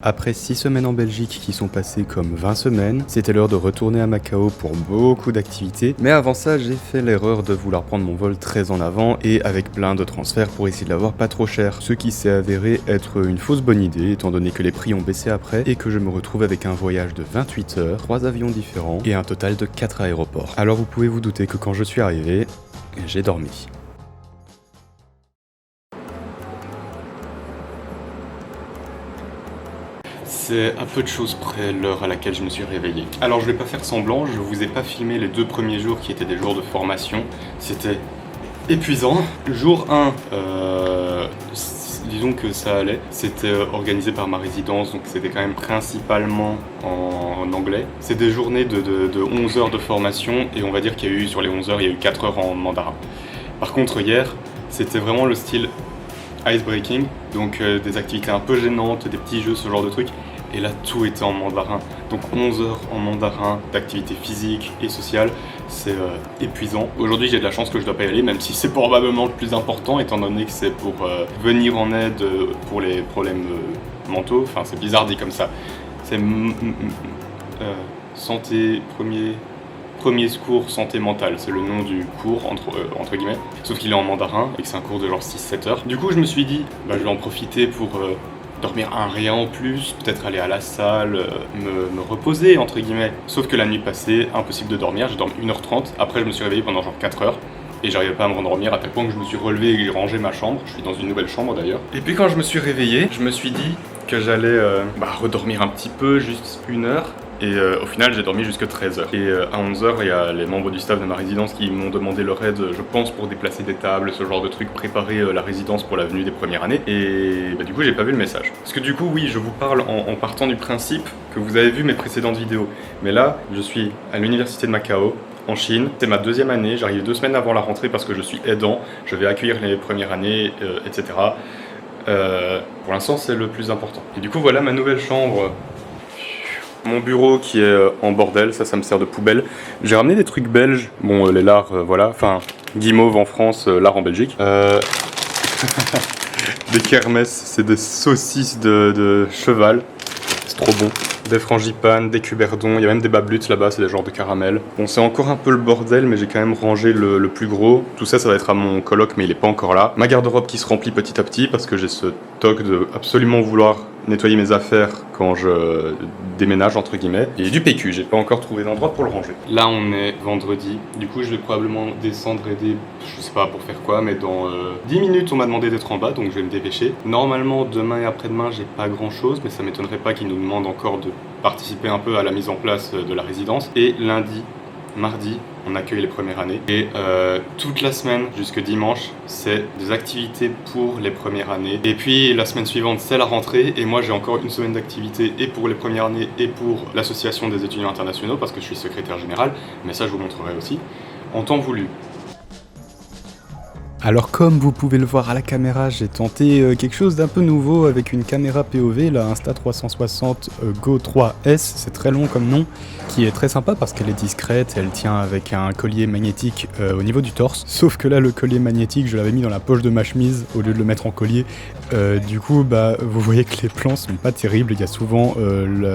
Après 6 semaines en Belgique qui sont passées comme 20 semaines, c'était l'heure de retourner à Macao pour beaucoup d'activités. Mais avant ça, j'ai fait l'erreur de vouloir prendre mon vol très en avant et avec plein de transferts pour essayer de l'avoir pas trop cher. Ce qui s'est avéré être une fausse bonne idée étant donné que les prix ont baissé après et que je me retrouve avec un voyage de 28 heures, 3 avions différents et un total de 4 aéroports. Alors vous pouvez vous douter que quand je suis arrivé, j'ai dormi. C'est à peu de choses près l'heure à laquelle je me suis réveillé. Alors je vais pas faire semblant, je vous ai pas filmé les 2 premiers jours qui étaient des jours de formation. C'était épuisant. Jour 1, disons que ça allait. C'était organisé par ma résidence, donc c'était quand même principalement en anglais. C'est des journées de 11 heures de formation et on va dire qu'il y a eu, sur les 11 heures, il y a eu 4 heures en mandarin. Par contre hier, c'était vraiment le style icebreaking, donc des activités un peu gênantes, des petits jeux, ce genre de trucs. Et là, tout était en mandarin. Donc 11 heures en mandarin d'activité physique et sociale, c'est épuisant. Aujourd'hui, j'ai de la chance que je dois pas y aller, même si c'est probablement le plus important, étant donné que c'est pour venir en aide pour les problèmes mentaux. Enfin, c'est bizarre dit comme ça. C'est santé, premier secours santé mentale, c'est le nom du cours entre guillemets, sauf qu'il est en mandarin et que c'est un cours de genre 6-7 heures. Du coup je me suis dit, je vais en profiter pour dormir un rien en plus, peut-être aller à la salle, me reposer entre guillemets. Sauf que la nuit passée, impossible de dormir, j'ai dormi 1h30, après je me suis réveillé pendant genre 4 heures. Et j'arrivais pas à me rendormir à tel point que je me suis relevé et que j'ai rangé ma chambre. Je suis dans une nouvelle chambre d'ailleurs. Et puis quand je me suis réveillé, je me suis dit que j'allais redormir un petit peu, juste 1 heure. Et au final, j'ai dormi jusque 13h. Et à 11h, il y a les membres du staff de ma résidence qui m'ont demandé leur aide, je pense, pour déplacer des tables, ce genre de trucs, préparer la résidence pour la venue des premières années. Et du coup, j'ai pas vu le message. Parce que du coup, oui, je vous parle en partant du principe que vous avez vu mes précédentes vidéos. Mais là, je suis à l'université de Macao, en Chine. C'est ma 2e année, j'arrive 2 semaines avant la rentrée parce que je suis aidant. Je vais accueillir les premières années, etc. Pour l'instant, c'est le plus important. Et du coup, voilà ma nouvelle chambre. Mon bureau qui est en bordel, ça me sert de poubelle. J'ai ramené des trucs belges, bon les lards, voilà, enfin guimauve en France, lard en Belgique. Des kermesses, c'est des saucisses de cheval, c'est trop bon. Des frangipanes, des cuberdons, il y a même des bablutes là-bas, c'est des genres de caramel. Bon, c'est encore un peu le bordel, mais j'ai quand même rangé le plus gros. Tout ça, ça va être à mon coloc, mais il est pas encore là. Ma garde-robe qui se remplit petit à petit, parce que j'ai ce toc de absolument vouloir nettoyer mes affaires quand je déménage entre guillemets. Et du PQ, j'ai pas encore trouvé d'endroit pour le ranger. Là, on est vendredi. Du coup, je vais probablement descendre aider, je sais pas pour faire quoi, mais dans 10 minutes, on m'a demandé d'être en bas, donc je vais me dépêcher. Normalement, demain et après-demain, j'ai pas grand-chose, mais ça m'étonnerait pas qu'ils nous demandent encore de participer un peu à la mise en place de la résidence. Et lundi, mardi, on accueille les premières années. Et toute la semaine jusque dimanche, c'est des activités pour les premières années. Et puis la semaine suivante, c'est la rentrée. Et moi, j'ai encore une semaine d'activités et pour les premières années et pour l'association des étudiants internationaux parce que je suis secrétaire général. Mais ça, je vous montrerai aussi en temps voulu. Alors comme vous pouvez le voir à la caméra, j'ai tenté quelque chose d'un peu nouveau avec une caméra POV, la Insta360 Go 3S, c'est très long comme nom, qui est très sympa parce qu'elle est discrète, elle tient avec un collier magnétique au niveau du torse, sauf que là le collier magnétique je l'avais mis dans la poche de ma chemise au lieu de le mettre en collier, du coup vous voyez que les plans sont pas terribles, il y a souvent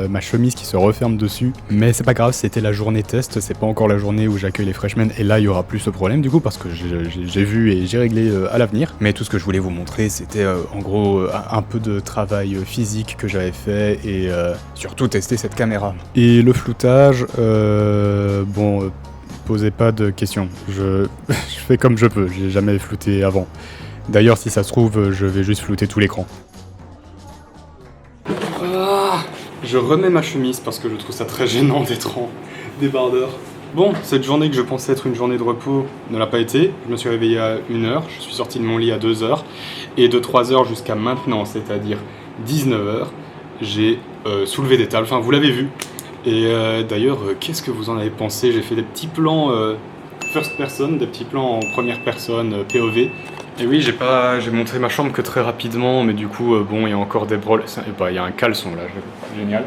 ma chemise qui se referme dessus, mais c'est pas grave, c'était la journée test, c'est pas encore la journée où j'accueille les freshmen et là il y aura plus ce problème du coup parce que j'ai vu et j'ai réglé à l'avenir, mais tout ce que je voulais vous montrer c'était en gros un peu de travail physique que j'avais fait et surtout tester cette caméra. Et le floutage, posez pas de questions, je fais comme je peux, j'ai jamais flouté avant. D'ailleurs si ça se trouve je vais juste flouter tout l'écran. Je remets ma chemise parce que je trouve ça très gênant d'être en débardeur. Bon, cette journée que je pensais être une journée de repos ne l'a pas été. Je me suis réveillé à 1h, je suis sorti de mon lit à 2h, et de 3h jusqu'à maintenant, c'est-à-dire 19h, j'ai soulevé des tables, enfin vous l'avez vu. Et d'ailleurs, qu'est-ce que vous en avez pensé? J'ai fait des petits plans first person, des petits plans en première personne POV. Et oui, j'ai montré ma chambre que très rapidement, mais du coup, il y a encore des broles. Il y a un caleçon là, génial.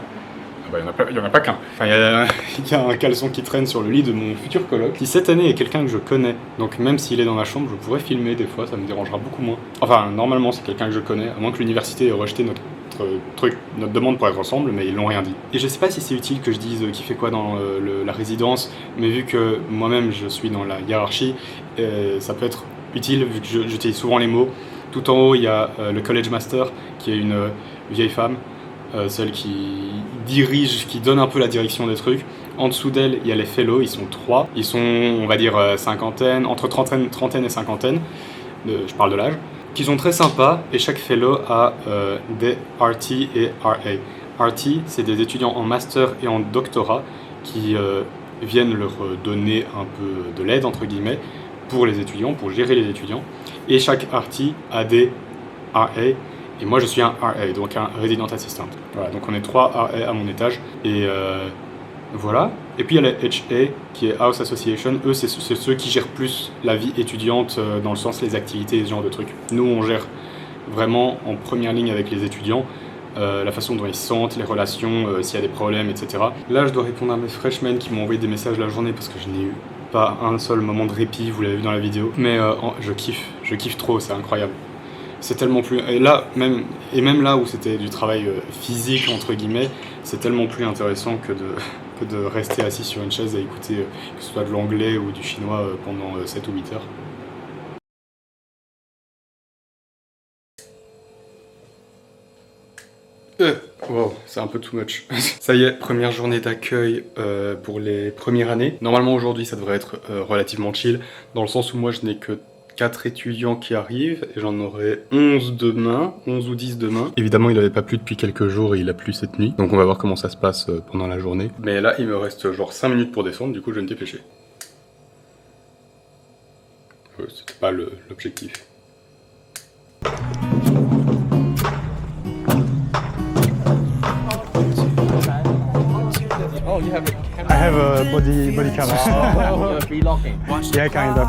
Il n'y en a pas qu'un. Enfin, il y a un caleçon qui traîne sur le lit de mon futur coloc, qui cette année est quelqu'un que je connais. Donc même s'il est dans ma chambre, je pourrais filmer des fois, ça me dérangera beaucoup moins. Enfin, normalement, c'est quelqu'un que je connais, à moins que l'université ait rejeté notre notre demande pour être ensemble, mais ils l'ont rien dit. Et je sais pas si c'est utile que je dise qui fait quoi dans la résidence, mais vu que moi-même je suis dans la hiérarchie, ça peut être utile vu que j'utilise souvent les mots. Tout en haut, il y a le College Master, qui est une vieille femme, celle qui dirige, qui donne un peu la direction des trucs. En dessous d'elle, il y a les Fellows, ils sont 3. Ils sont, on va dire, cinquantaine, entre trentaine et cinquantaine, je parle de l'âge, qui sont très sympas, et chaque Fellow a des RT et RA. RT, c'est des étudiants en master et en doctorat qui viennent leur donner un peu de l'aide, entre guillemets, pour les étudiants, pour gérer les étudiants. Et chaque RT a des RA, et moi je suis un RA, donc un Resident Assistant. Voilà, donc on est 3 RA à mon étage, et voilà. Et puis il y a les HA, qui est House Association. Eux, c'est ceux qui gèrent plus la vie étudiante, dans le sens les activités, ce genre de trucs. Nous, on gère vraiment en première ligne avec les étudiants, la façon dont ils se sentent, les relations, s'il y a des problèmes, etc. Là, je dois répondre à mes freshmen qui m'ont envoyé des messages la journée parce que je n'ai eu pas un seul moment de répit, vous l'avez vu dans la vidéo. Mais je kiffe trop, c'est incroyable. C'est tellement plus... Et même là où c'était du travail physique, entre guillemets, c'est tellement plus intéressant que de rester assis sur une chaise et écouter que ce soit de l'anglais ou du chinois pendant 7 ou 8 heures. Wow, c'est un peu too much. Ça y est, première journée d'accueil pour les premières années. Normalement aujourd'hui ça devrait être relativement chill, dans le sens où moi je n'ai que 4 étudiants qui arrivent et j'en aurai 11 demain, 11 ou 10 demain. Évidemment il n'avait pas plu depuis quelques jours et il a plu cette nuit, donc on va voir comment ça se passe pendant la journée. Mais là il me reste genre 5 minutes pour descendre, du coup je vais me dépêcher. C'était pas l'objectif. Oh, you have a camera? I have a body camera. You're vlogging. Yeah, kind of.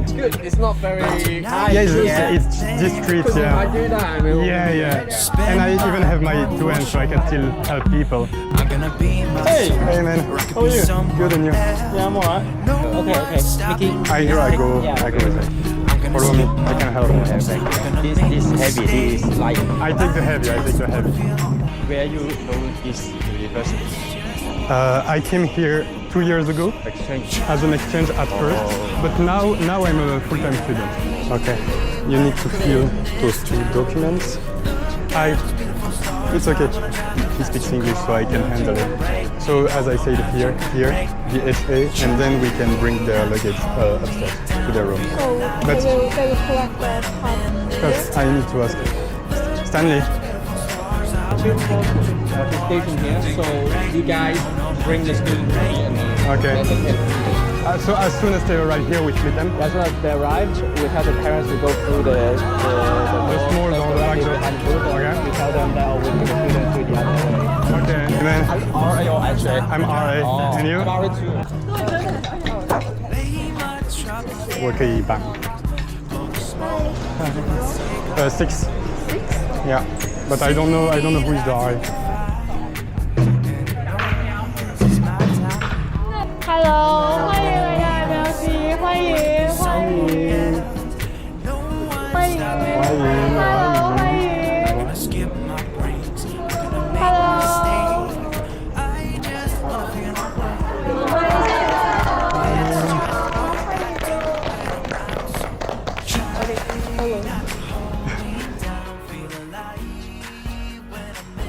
It's good. It's not very high. Yeah, it's discreet. Because if I Yeah. do that, I will. Yeah. And I even have my 2 hands, so I can still help people. Hey man, how are you? Good, and you? Yeah, I'm alright. Okay. Mickey. Here I go with it. Follow me, I can help. This heavy. This is light. I take the heavy. Where you go this university? I came here 2 years ago Exchange. as an exchange at first, but now I'm a full-time student. Okay. You need to fill those 2 documents. It's okay. He speaks English, so I can handle it. So as I said, here, the HA, and then we can bring their luggage upstairs to their room. So But- they will collect the card. First, I need to ask Stanley. Station here, so you guys bring the students here and then Okay. let them in. So as soon as they arrive here, we split them. As soon as they arrived, we have the parents to go through the small door back door. Okay. We tell them that we'll bring the students to the other way. Okay. And then RA or HA? I'm RA. And you? I'm already too. Okay, bang. 6. Yeah. But I don't know who is the RA. Hello，欢迎来到苗西，欢迎。Hello，欢迎。Hello。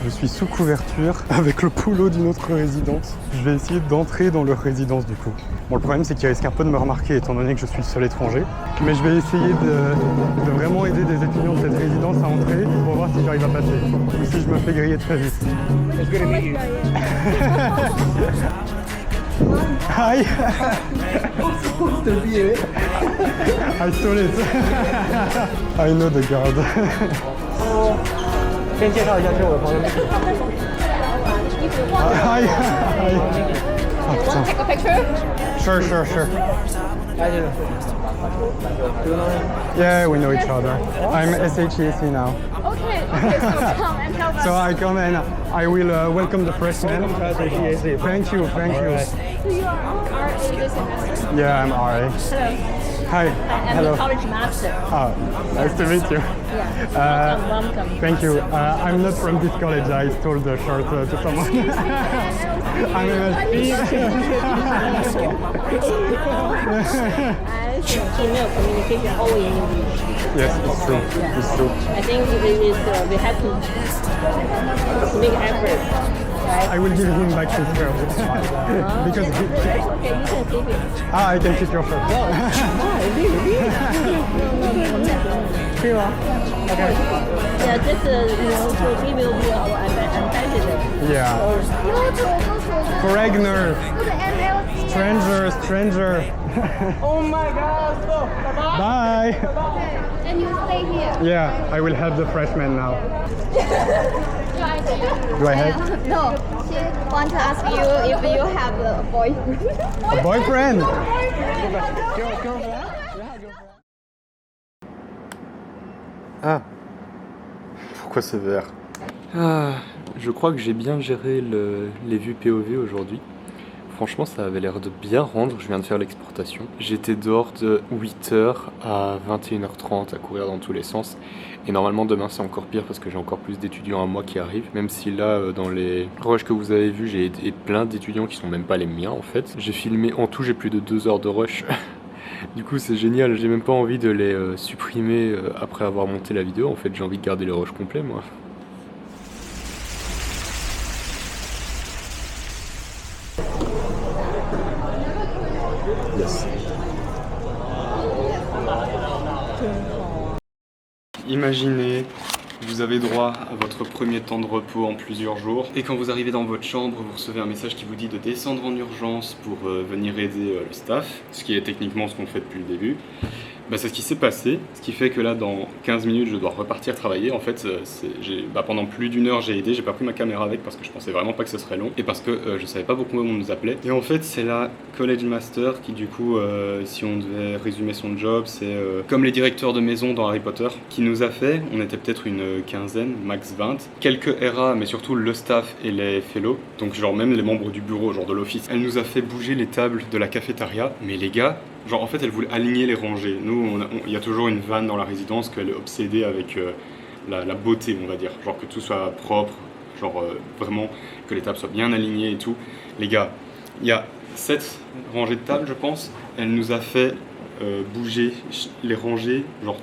Je suis sous couverture avec le polo d'une autre résidence. Je vais essayer d'entrer dans leur résidence du coup. Bon, le problème c'est qu'ils risquent un peu de me remarquer étant donné que je suis le seul étranger. Mais je vais essayer de vraiment aider des étudiants de cette résidence à entrer pour voir si j'arrive à passer. Ou si je me fais griller très vite. It's good to meet you. Hi! Supposed to be it. I stole it! I know the guard. 先介绍一下，这是我的朋友。 Hi! Hi! Oh, putain. Take a picture. Sure. Yeah, we know each other. I'm SHEC now. Okay. So come and help us. So I come and I will welcome the freshmen. Thank you. So you are in this semester. Yeah, I'm RA. Hello. Hi. I'm Hello. the college master. Ah, nice to meet you. Welcome. Thank you. I'm not from this college. I stole the shirt to someone. I'm As female communication always in English. Yes, it's true. It's true. I think we have to make effort. Right? I will give him back his shirt. Because he, Okay, you can keep it. I can keep your shirt. Okay. Yeah, this so he will be our ambassador. Yeah. For Ragnar. Stranger. Oh my God! Go! Bye-bye! Bye. And you stay here. Yeah, I will help the freshmen now. Do I help? No, she want to ask you if you have a boyfriend. A boyfriend? Ah. Pourquoi c'est vert? Je crois que j'ai bien géré les vues POV aujourd'hui. Franchement, ça avait l'air de bien rendre. Je viens de faire l'exportation. J'étais dehors de 8h à 21h30 à courir dans tous les sens. Et normalement, demain, c'est encore pire parce que j'ai encore plus d'étudiants à moi qui arrivent. Même si là, dans les rushs que vous avez vus, j'ai plein d'étudiants qui sont même pas les miens en fait. J'ai filmé en tout, j'ai plus de 2 heures de rush. Du coup, c'est génial. J'ai même pas envie de les supprimer après avoir monté la vidéo. En fait, j'ai envie de garder le rush complet, moi. Yes. Imaginez, vous avez droit à votre premier temps de repos en plusieurs jours et quand vous arrivez dans votre chambre, vous recevez un message qui vous dit de descendre en urgence pour venir aider le staff, ce qui est techniquement ce qu'on fait depuis le début. Bah, c'est ce qui s'est passé, ce qui fait que là dans 15 minutes je dois repartir travailler. En fait pendant plus d'une heure j'ai aidé, j'ai pas pris ma caméra avec parce que je pensais vraiment pas que ce serait long et parce que je savais pas beaucoup où on nous appelait. Et en fait c'est la College Master qui du coup, si on devait résumer son job, c'est comme les directeurs de maison dans Harry Potter, qui nous a fait, on était peut-être une quinzaine, max 20, quelques RA mais surtout le staff et les fellows, donc genre même les membres du bureau, genre de l'office. Elle nous a fait bouger les tables de la cafétéria, mais les gars, genre en fait elle voulait aligner les rangées. Nous il y a toujours une vanne dans la résidence qu'elle est obsédée avec la beauté, on va dire, genre que tout soit propre, genre vraiment que les tables soient bien alignées et tout. Les gars, il y a 7 rangées de tables je pense, elle nous a fait bouger les rangées genre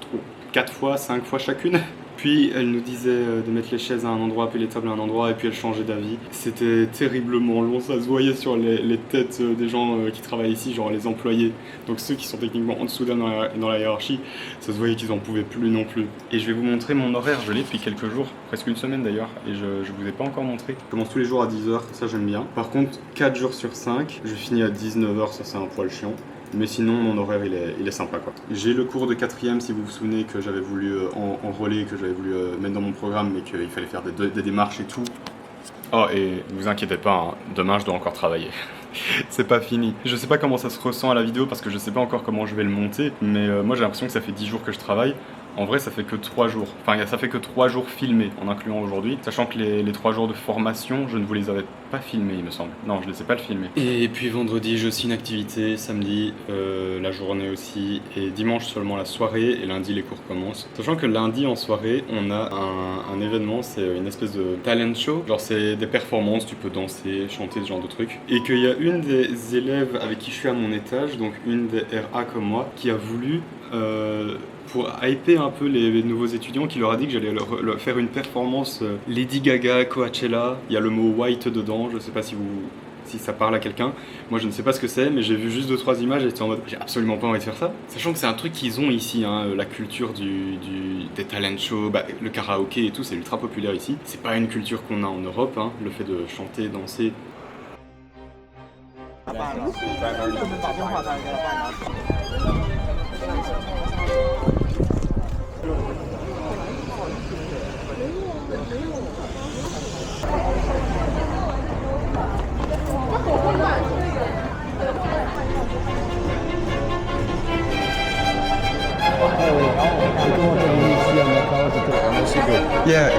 4 fois, 5 fois chacune. Puis elle nous disait de mettre les chaises à un endroit, puis les tables à un endroit, et puis elle changeait d'avis. C'était terriblement long, ça se voyait sur les têtes des gens qui travaillent ici, genre les employés. Donc ceux qui sont techniquement en dessous d'elle dans la hiérarchie, ça se voyait qu'ils en pouvaient plus non plus. Et je vais vous montrer mon horaire, je l'ai depuis quelques jours, presque une semaine d'ailleurs, et je vous ai pas encore montré. Je commence tous les jours à 10h, ça j'aime bien. Par contre, 4 jours sur 5, je finis à 19h, ça c'est un poil chiant. Mais sinon, mon horaire, il est sympa, quoi. J'ai le cours de 4e, si vous vous souvenez, que j'avais voulu enrôler, que j'avais voulu mettre dans mon programme, mais qu'il fallait faire des démarches et tout. Oh, et vous inquiétez pas, hein, demain, je dois encore travailler. C'est pas fini. Je sais pas comment ça se ressent à la vidéo, parce que je sais pas encore comment je vais le monter, mais moi, j'ai l'impression que ça fait 10 jours que je travaille. En vrai, ça fait que 3 jours. Enfin, ça fait que 3 jours filmés, en incluant aujourd'hui. Sachant que les 3 jours de formation, je ne vous les avais pas filmés, il me semble. Non, je ne les ai pas filmés. Et puis vendredi, j'ai aussi une activité. Samedi, la journée aussi. Et dimanche seulement la soirée. Et lundi, les cours commencent. Sachant que lundi, en soirée, on a un événement. C'est une espèce de talent show. Genre, c'est des performances. Tu peux danser, chanter, ce genre de trucs. Et qu'il y a une des élèves avec qui je suis à mon étage, donc une des RA comme moi, qui a voulu... pour hyper un peu les nouveaux étudiants, qui leur a dit que j'allais leur faire une performance Lady Gaga, Coachella. Il y a le mot white dedans, je sais pas si ça parle à quelqu'un. Moi je ne sais pas ce que c'est, mais j'ai vu juste 2-3 images et j'étais en mode j'ai absolument pas envie de faire ça. Sachant que c'est un truc qu'ils ont ici, hein, la culture des talent shows, le karaoké et tout, c'est ultra populaire ici. C'est pas une culture qu'on a en Europe, hein, le fait de chanter, danser. Yeah,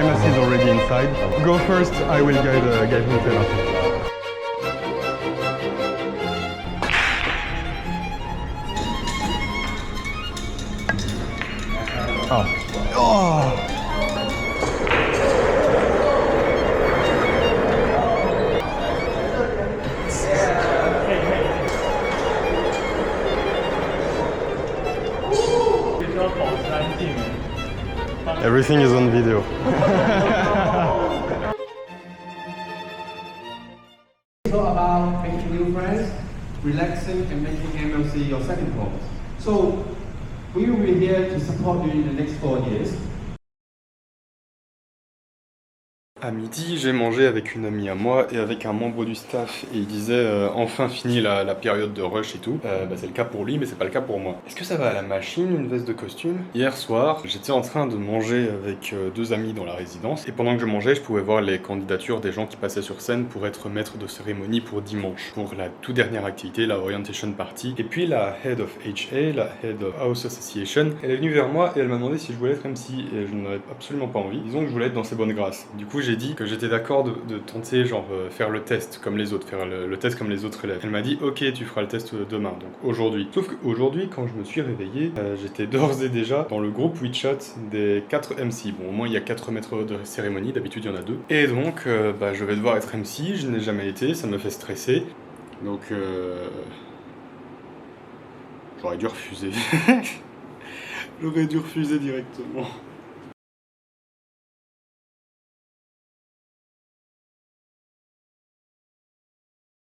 MSC is already inside. Go first, I will guide Nutella. Oh. Oh! Everything is on video. It's all about making new friends, relaxing, and making MLC your second home. So we will be here to support you in the next 4 years. À midi, j'ai mangé avec une amie à moi et avec un membre du staff et il disait enfin fini la période de rush et tout. C'est le cas pour lui mais c'est pas le cas pour moi. Est-ce que ça va à la machine, une veste de costume? Hier soir, j'étais en train de manger avec deux amis dans la résidence et pendant que je mangeais, je pouvais voir les candidatures des gens qui passaient sur scène pour être maître de cérémonie pour dimanche, pour la toute dernière activité, la Orientation Party. Et puis la Head of HA, la Head of House Association, elle est venue vers moi et elle m'a demandé si je voulais être MC et je n'en avais absolument pas envie. Disons que je voulais être dans ses bonnes grâces. Du coup, j'ai dit que j'étais d'accord de tenter faire le test comme les autres, faire le test comme les autres élèves. Elle m'a dit ok tu feras le test demain, donc aujourd'hui. Sauf qu'aujourd'hui quand je me suis réveillé, j'étais d'ores et déjà dans le groupe WeChat des 4 MC. Bon au moins il y a 4 maîtres de cérémonie, d'habitude il y en a 2. Et donc je vais devoir être MC, je n'ai jamais été, ça me fait stresser. Donc j'aurais dû refuser. J'aurais dû refuser directement.